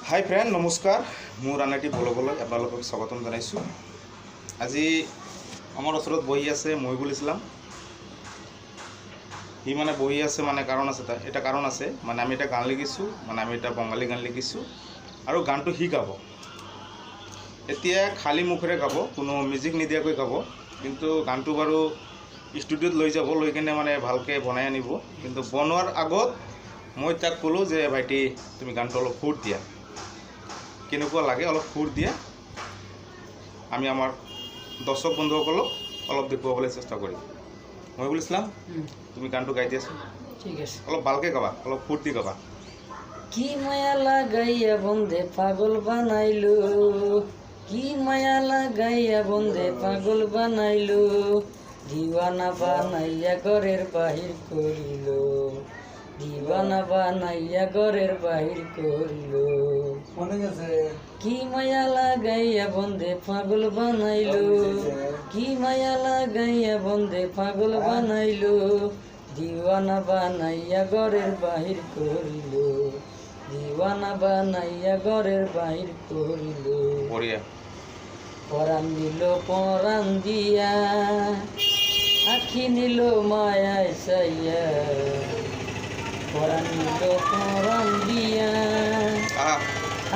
High friend, নমস্কাৰ। মোৰ ৰাণাটি ব্লগলৈ আপোনালোকক স্বাগতম জনাইছোঁ। আজি আমাৰ ওচৰত বহি আছে মহিবুল ইছলাম। সি মানে বহি আছে মানে কাৰণ আছে, এটা কাৰণ আছে মানে আমি এটা গান লিখিছোঁ, মানে আমি এটা বঙালী গান লিখিছোঁ আৰু গানটো সি গাব। এতিয়া খালী মুখেৰে গাব, কোনো মিউজিক নিদিয়াকৈ গাব, কিন্তু গানটো বাৰু ষ্টুডিঅ'ত লৈ যাব, লৈ কিনে মানে ভালকৈ বনাই আনিব। কিন্তু বনোৱাৰ আগত মই তাক ক'লোঁ যে ভাইটি তুমি গানটো অলপ সুৰ দিয়া, কেনেকুৱা লাগে অলপ সুৰ দিয়া, আমি আমাৰ দৰ্শক বন্ধুসকলক অলপ দেখুৱাবলৈ চেষ্টা কৰিম। মহিবুল ইছলাম, তুমি গানটো গাই দিয়াচোন। ঠিক আছে, অলপ ভালকৈ গাবা, অলপ ফূৰ্তি গাবা। কি মায়া লাগাইয়া বন্ধে পাগল বানাইলো, কি মায়া লাগাইয়া বন্ধে পাগল বানাইলো, দিওয়ানা বানাইয়া ঘরের বাহির করিল, দিওয়ানা বানাইয়া ঘরের বাহির করিল। কি মায়া লাগাইয়া বন্ধে পাগল বানাইলো, কি মায়া লাগাইয়া বন্ধে পাগল বানাইলো, দিওয়ানা বানাইয়া ঘরের বাহির করিল, দিওয়ানা বানাইয়া ঘরের বাহির করিল। পরাণ দিল পরাণ দিয়া, আখি নিল মায়ায় চাইয়া, পরাণ দিল পরাণ দিয়া,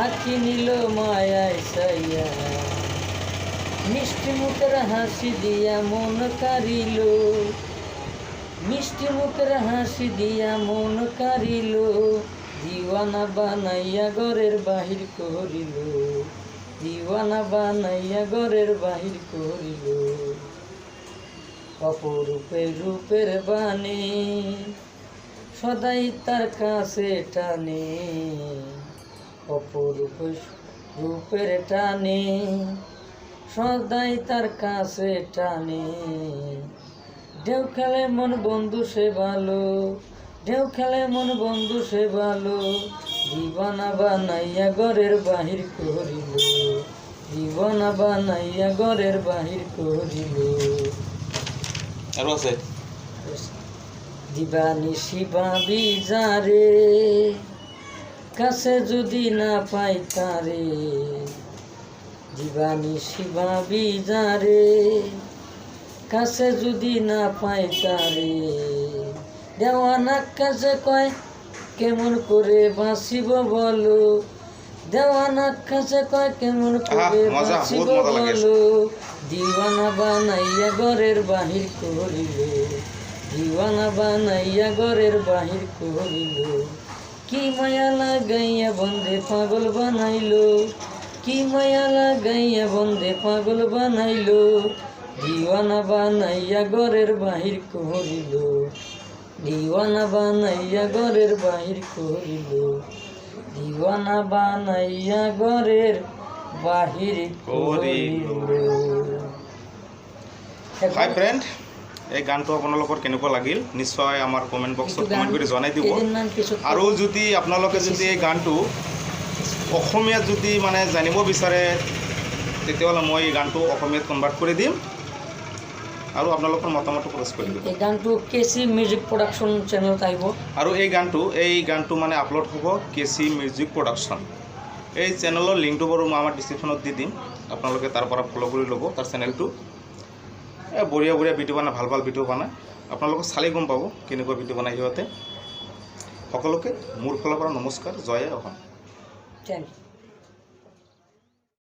আখি নিল মায়ায় চাইয়া, মিষ্টি মুখের হাসি দিয়া মন কারিল, মিষ্টি মুখের হাসি দিয়া মন কারিল, দিওয়ানা বানাইয়া ঘরের বাহির করিল, দিওয়ানা বানাইয়া ঘরের বাহির করিল। অপরূপে রূপের বাণী সদাই তার কাছে টানে, অপরূপে রূপের টানে সদাই তার কাছে টানে। ঢেউ খেলে মন বন্ধু সে ভালো, ঢেউ খেলে মন বন্ধু সে ভালো, দিওয়ানা বানাইয়া ঘরের বাহির করিল, দিওয়ানা বানাইয়া ঘরের বাহির করিল। আৰু আছে দিবানিশি ভাবি যারে, কাছে যদি না পাই তারে, দিবানিশি ভাবি যারে, কাছে যদি না পাই তারে, দেওয়ানা কাছে কয় কেমন করে বাঁচিব বলো, দেওয়ানা কাছে কয় কেমন করে বাঁচিব বলো, দিওয়ানা বানাইয়া ঘরের বাহির করিল, দিওয়ানা বানাইয়া ঘরের বাহির করিল। কি মায়া লাগাইয়া বন্ধে পাগল বানাইলো, কি মায়া লাগাইয়া বন্ধে পাগল বানাইলো, দিওয়ানা বানাইয়া ঘরের বাহির করিল, দিওয়ানা বানাইয়া ঘরের বাহির করিল, দিওয়ানা বানাইয়া ঘরের বাহির করিল। হাই ফ্ৰেণ্ড, এই গানটো আপোনালোকৰ কেনেকুৱা লাগিল নিশ্চয় আমাৰ কমেণ্ট বক্সত কমেণ্ট কৰি জনাই দিব। আৰু যদি আপোনালোকে যদি এই গানটো অসমীয়াত যদি মানে জানিব বিচাৰে, তেতিয়াহ'লে মই এই গানটো অসমীয়াত কনভাৰ্ট কৰি দিম আৰু আপোনালোকৰ মতামত প্ৰকাশ কৰি দিম। এই গানটো কেচি মিউজিক প্ৰডাকশ্যন চেনেলত আহিব আৰু এই গানটো মানে আপলোড হ'ব কেচি মিউজিক প্ৰডাকশ্যন। এই চেনেলৰ লিংকটো বাৰু মই আমাৰ ডিছক্ৰিপশ্যনত দি দিম, আপোনালোকে তাৰ পৰা ফ'ল' কৰি ল'ব তাৰ চেনেলটো। বঢ়িয়া বঢ়িয়া ভিডিঅ' বনায়, ভাল ভাল ভিডিঅ' বনায়, আপোনালোকে চালেই গম পাব কেনেকুৱা ভিডিঅ' বনায় সিহঁতে। সকলোকে মোৰ ফালৰ পৰা নমস্কাৰ, জয় অসম। Thank you.